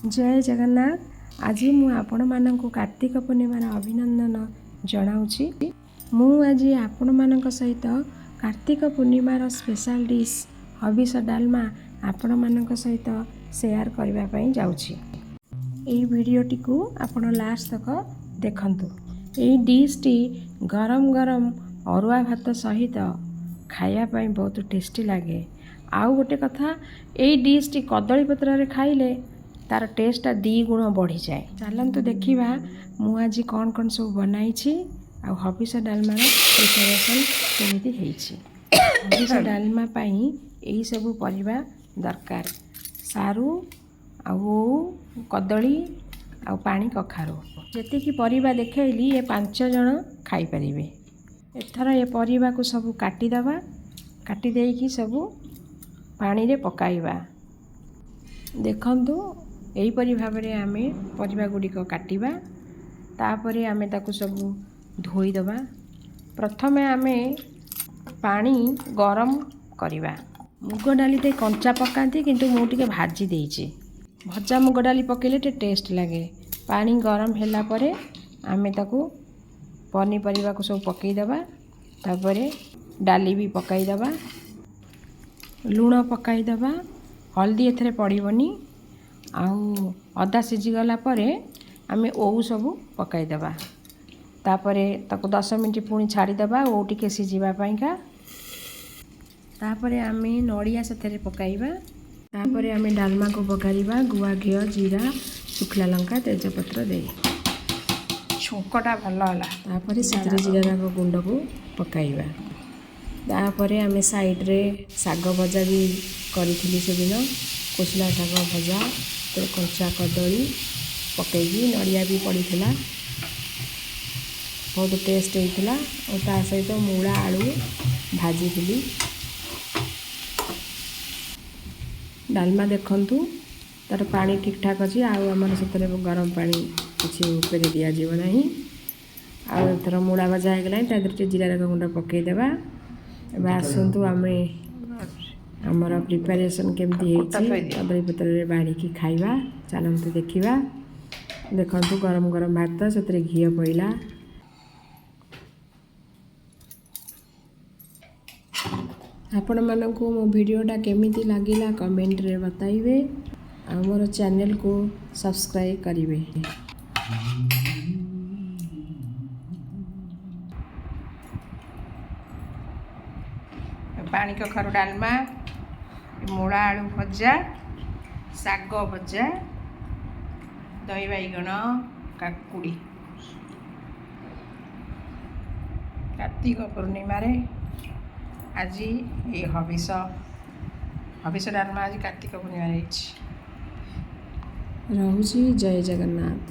जय जगन्नाथ। आज मु आपण मानक कार्तिक पूर्णिमार अभिनंदन जनाऊँची। मु आज आपण मानक सहित कार्तिक पूर्णिमार स्पेशल डिश हबिष डालमा आपण मानक सहित शेयर करने जाऊँची। यही वीडियोटी को आपण लास्ट तक देखंतु। यही डिश टी गरम गरम अरुआ भात सहित खाया पाई बहुत टेस्टी लगे। आउ गोटे कथा, यही डिश टी कदली पत्र रे खाइले तार टेस्टा 2 गुण बढ़ी जाए। चलतु देखा मु आज कौन कौन सब बनाई आ हबिष डालमार प्रिपरेसन केमिति होइछि। हबिष डालमा पाई यही सब परिबा दरकार, सारू आउ कदली आउ पानी कखारू जेतिकी परिबा देखैली ये 5 जण खाई परिबे। एथर ये परिबा को सब काटिदबा, काटी देकी सब पानी रे पकाइबा। देखंतु एहीपरि भाव में आम परिबा गुड़िक काटिबा, तापरे आमे ताकु सब धोईदबा। प्रथमे आमे पानी गरम करिबा। मुग डाली ते कंचा पकाती किंतु मु टिके भाजी देइछि। भजा मुग डाली पकेले टे टेस्ट लगे। पानी गरम होला परे आमे ताकु पनीपरिबा को सब पकईदबा। तापरे डाली भी पकईदबा, लूण पकईदबा, हल्दी एथरे पड़िबनी। आउ अदा सिझीगला परे आमे ओऊ सब पकईदबा। तापरे ताको 10 मिनिट पुणी छाड़ीदबा ओ टिके सिझीबा पाइका। तापरे आमे नड़िया सेथरे पकाइबा। तापरे आमे डालमा को पकारिबा। गुआ घिओ, जीरा, शुखला लंका, तेजपत्र दे छुंकटा भल होला। तापरे सिद्धि जीरा गुंड को पकाइबा। तापरे आमे साइड रे साग भजा भी करिथिली से दिन। कोसला साग भजा तो कंचा कदली पकईकी नड़िया भी पड़ीला, बहुत टेस्ट होता। और ता सहित मूला आलू भाजी थी। डालमा देखंतु तार पानी ठीक ठाक अच्छी। आमर से गरम पानी किसी ऊपर दिज्व ना। आर मूला भजा हो जीरा गुंड पकईदेवा। आसतु आम आमर प्रिपेरेसन केमती कदली पत्र रे बाड़ी की खाइबा। चलतु देखा। देखंतु गरम गरम भात से घी पईला। आपण मानकु मो वीडियोटा केमिति लागिला कमेंट रे बताइबे। आ मोर चैनल को सब्सक्राइब करिवे। पानी कखारू डालमा, मूला आलू भजा, साग भजा, दही बैगण, काकुड़ी। कार्तिक पूर्णिमा रे आज ये हबिष डालमा आज कार्तिक पूर्णिमा रहुछि। जय जगन्नाथ।